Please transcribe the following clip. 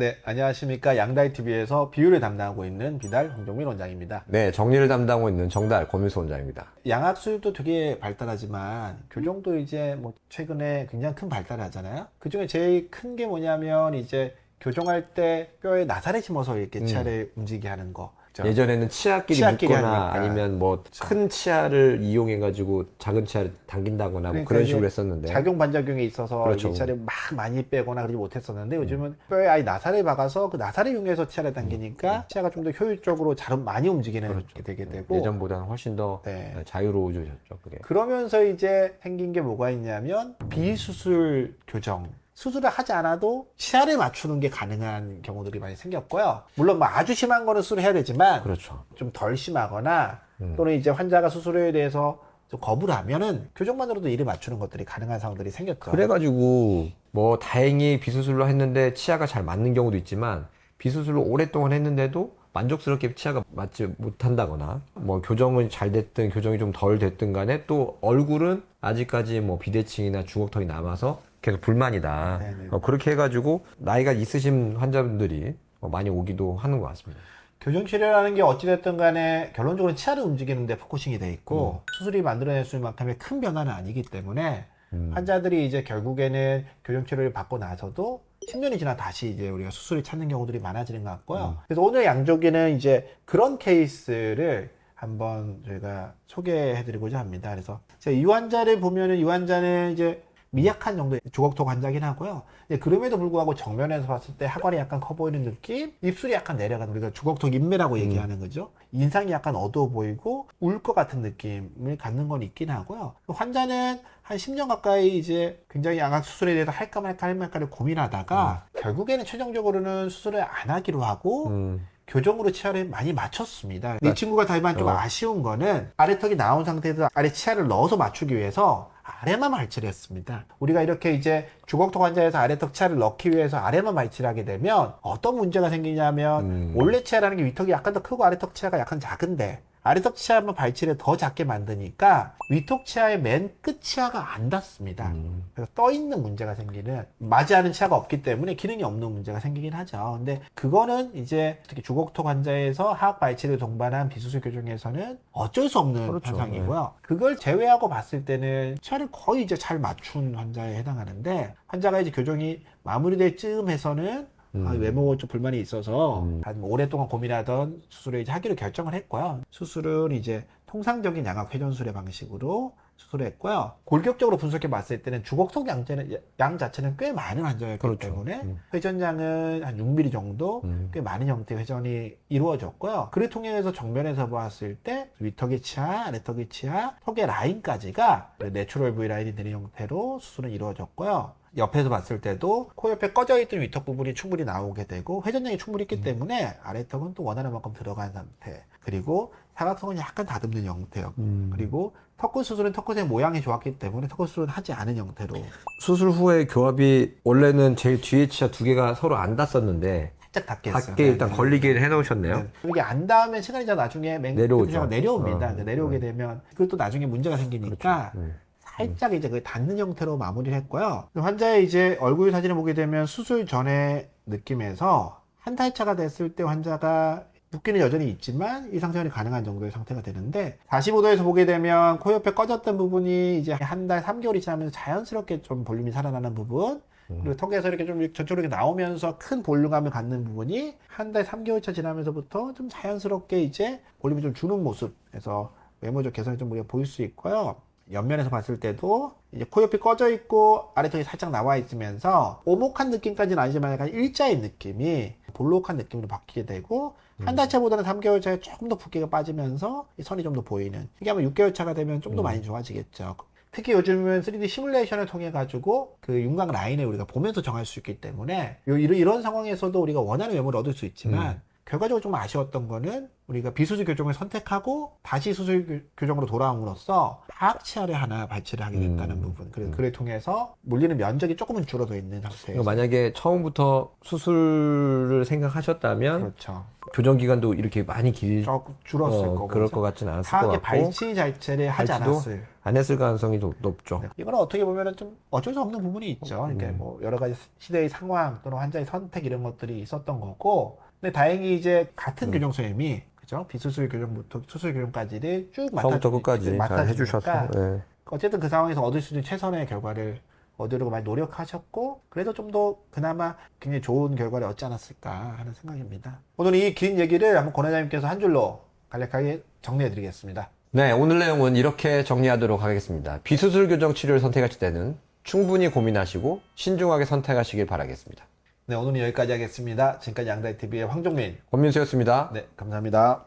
네, 안녕하십니까. 양달TV에서 비율을 담당하고 있는 비달 홍정민 원장입니다. 네, 정리를 담당하고 있는 정달 권민수 원장입니다. 양악 수술도 되게 발달하지만 교정도 이제 뭐 최근에 굉장히 큰 발달을 하잖아요. 그 중에 제일 큰 게 뭐냐면 이제 교정할 때 뼈에 나사를 심어서 이렇게 치아를 움직이게 하는 거. 그렇죠? 예전에는 치아끼리 치아끼리 묶거나 하니까. 아니면 뭐 큰 치아를 이용해가지고 작은 치아를 당긴다거나 뭐 그러니까 그런 이제 식으로 했었는데. 작용 반작용이 있어서 그렇죠. 이 치아를 막 많이 빼거나 그러지 못했었는데 요즘은 뼈에 아예 나사를 박아서 그 나사를 이용해서 치아를 당기니까 치아가 좀 더 효율적으로 잘 많이 움직이는 게 되게 되고 예전보다는 훨씬 더 네. 자유로워졌죠, 그게. 그러면서 이제 생긴 게 뭐가 있냐면 비수술 교정. 수술을 하지 않아도 치아를 맞추는 게 가능한 경우들이 많이 생겼고요. 물론 뭐 아주 심한 거는 수술을 해야 되지만 그렇죠. 좀 덜 심하거나 또는 이제 환자가 수술에 대해서 좀 거부를 하면은 교정만으로도 일을 맞추는 것들이 가능한 상황들이 생겼죠. 그래가지고 뭐 다행히 비수술로 했는데 치아가 잘 맞는 경우도 있지만 비수술로 오랫동안 했는데도 만족스럽게 치아가 맞지 못한다거나 뭐 교정은 잘 됐든 교정이 좀 덜 됐든 간에 또 얼굴은 아직까지 뭐 비대칭이나 주걱턱이 남아서 계속 불만이다. 네네. 그렇게 해가지고 나이가 있으신 환자분들이 많이 오기도 하는 것 같습니다. 교정 치료라는 게 어찌됐든 간에 결론적으로 치아를 움직이는데 포커싱이 돼 있고 수술이 만들어낼 수 있는 만큼의 큰 변화는 아니기 때문에 환자들이 이제 결국에는 교정 치료를 받고 나서도 10년이 지나 다시 이제 우리가 수술을 찾는 경우들이 많아지는 것 같고요. 그래서 오늘 양쪽에는 이제 그런 케이스를 한번 저희가 소개해드리고자 합니다. 그래서 이 환자를 보면은 이 환자는 이제 미약한 정도의 주걱턱 환자긴 하고요. 그럼에도 불구하고 정면에서 봤을 때 하관이 약간 커 보이는 느낌, 입술이 약간 내려가는, 우리가 주걱턱 인매라고 얘기하는 거죠. 인상이 약간 어두워 보이고 울 것 같은 느낌을 갖는 건 있긴 하고요. 환자는 한 10년 가까이 이제 굉장히 양악 수술에 대해서 할까 말까를 고민하다가 결국에는 최종적으로는 수술을 안 하기로 하고 교정으로 치아를 많이 맞췄습니다. 이 친구가 다만 좀 아쉬운 거는 아래턱이 나온 상태에서 아래 치아를 넣어서 맞추기 위해서 아래만 발치를 했습니다. 우리가 이렇게 이제 주걱턱 환자에서 아래턱 치아를 넣기 위해서 아래만 발치를 하게 되면 어떤 문제가 생기냐면 원래 치아라는 게 위턱이 약간 더 크고 아래턱 치아가 약간 작은데 아래턱 치아만 발치를 더 작게 만드니까 위턱 치아의 맨 끝 치아가 안 닿습니다. 그래서 떠 있는 문제가 생기는, 맞이하는 치아가 없기 때문에 기능이 없는 문제가 생기긴 하죠. 근데 그거는 이제 특히 주걱턱 환자에서 하악 발치를 동반한 비수술 교정에서는 어쩔 수 없는 그렇죠. 현상이고요. 그걸 제외하고 봤을 때는 치아를 거의 이제 잘 맞춘 환자에 해당하는데 환자가 이제 교정이 마무리될 즈음에서는 외모가 좀 불만이 있어서 한 오랫동안 고민하던 수술을 이제 하기로 결정을 했고요. 수술은 이제 통상적인 양악 회전술의 방식으로 수술을 했고요. 골격적으로 분석해 봤을 때는 주걱턱 양 자체는 꽤 많은 환자였기 그렇죠. 때문에 회전량은 한 6mm 정도 꽤 많은 형태의 회전이 이루어졌고요. 그를 통해서 정면에서 봤을 때 위턱의 치아, 아래턱의 치아, 턱의 라인까지가 내추럴 V 라인이 되는 형태로 수술은 이루어졌고요. 옆에서 봤을 때도 코 옆에 꺼져있던 위턱 부분이 충분히 나오게 되고 회전량이 충분히 있기 때문에 아래턱은 또 원하는 만큼 들어간 상태, 그리고 사각턱은 약간 다듬는 형태였고 그리고 턱끝 수술은 턱끝의 모양이 좋았기 때문에 턱끝 수술은 하지 않은 형태로 수술 후에 교합이 원래는 제일 뒤에 치아 두 개가 서로 안 닿았었는데 살짝 닿게 했어요. 닿게 일단 걸리게 해놓으셨네요. 네. 이게 안 닿으면 시간이 좀 나중에 내려오죠. 내려옵니다. 내려오게 되면 그것도 나중에 문제가 생기니까 살짝 이제 그 닿는 형태로 마무리를 했고요. 환자의 이제 얼굴 사진을 보게 되면 수술 전의 느낌에서 한 달 차가 됐을 때 환자가 붓기는 여전히 있지만 일상생활이 가능한 정도의 상태가 되는데 45도에서 보게 되면 코 옆에 꺼졌던 부분이 이제 한 달 3개월이 지나면서 자연스럽게 좀 볼륨이 살아나는 부분, 그리고 턱에서 이렇게 좀 전체적으로 이렇게 나오면서 큰 볼륨감을 갖는 부분이 한 달 3개월 차 지나면서부터 좀 자연스럽게 이제 볼륨이 좀 주는 모습에서 외모적 개선이 좀 우리가 보일 수 있고요. 옆면에서 봤을 때도 이제 코 옆이 꺼져 있고 아래턱이 살짝 나와 있으면서 오목한 느낌까지는 아니지만 약간 일자인 느낌이 볼록한 느낌으로 바뀌게 되고 한 달 차보다는 3개월 차에 조금 더 붓기가 빠지면서 이 선이 좀 더 보이는, 이게 아마 6개월 차가 되면 좀 더 많이 좋아지겠죠. 특히 요즘은 3D 시뮬레이션을 통해 가지고 그 윤곽 라인을 우리가 보면서 정할 수 있기 때문에 이런 상황에서도 우리가 원하는 외모를 얻을 수 있지만 결과적으로 좀 아쉬웠던 거는 우리가 비수술 교정을 선택하고 다시 수술 교정으로 돌아옴으로써 하악치아를 하나 발치를 하게 됐다는 부분. 그를 통해서 물리는 면적이 조금은 줄어져 있는 상태에서. 그러니까 만약에 처음부터 수술을 생각하셨다면 그렇죠. 교정 기간도 이렇게 많이 조금 줄었을 거고. 그럴 것 같지는 않았을 것 하악의 같고 발치 자체를 하지 발치도 않았을. 안 했을 가능성이 높죠. 네. 이거는 어떻게 보면은 좀 어쩔 수 없는 부분이 있죠. 그러니까 뭐 여러 가지 시대의 상황 또는 환자의 선택 이런 것들이 있었던 거고. 근데 다행히 이제 같은 교정 선생님이 그죠? 비수술 교정부터 수술 교정까지를 쭉 처음부터 끝까지 잘 맡아주니까 해주셔서 네. 어쨌든 그 상황에서 얻을 수 있는 최선의 결과를 얻으려고 많이 노력하셨고 그래도 좀 더 그나마 굉장히 좋은 결과를 얻지 않았을까 하는 생각입니다. 오늘 이 긴 얘기를 한번 권 회장님께서 한 줄로 간략하게 정리해 드리겠습니다. 네, 오늘 내용은 이렇게 정리하도록 하겠습니다. 비수술 교정 치료를 선택하실 때는 충분히 고민하시고 신중하게 선택하시길 바라겠습니다. 네, 오늘은 여기까지 하겠습니다. 지금까지 양다이TV의 황종민, 권민수였습니다. 네, 감사합니다.